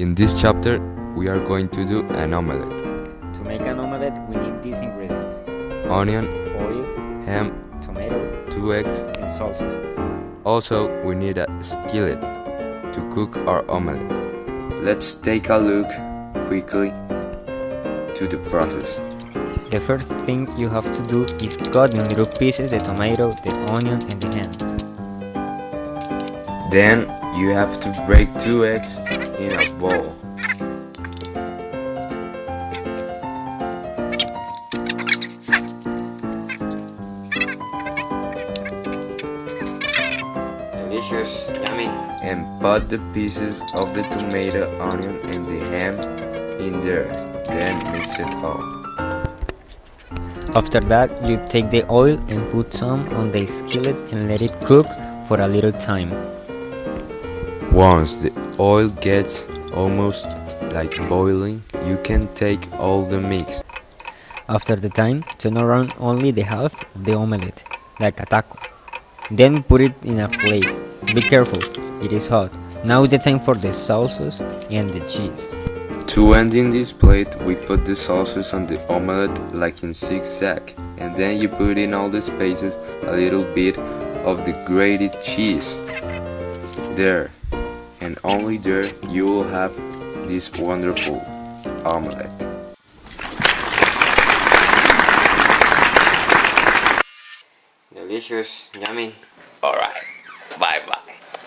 In this chapter, we are going to do an omelette. To make an omelette, we need these ingredients: Onion, oil, ham, tomato, 2 eggs. and sauces. Also, we need a skillet to cook our omelette. Let's take a look quickly to the process. The first thing you have to do is cut in little pieces the tomato, the onion, and the ham. Then you have to break 2 eggs in a bowl. Delicious, yummy. And put the pieces of the tomato, onion, and the ham in there. Then mix it all. After that, you take the oil and put some on the skillet and let it cook for a little time. Once the oil gets almost like boiling, you can take all the mix. After the time, turn around only the half of the omelette, like a taco. Then put it in a plate. Be careful, it is hot. Now is the time for the sauces and the cheese. To end in this plate, we put the sauces on the omelette like in zigzag, and then you put in all the spaces a little bit of the grated cheese. There, and only there, you will have this wonderful omelette. Delicious, yummy. Alright, bye bye.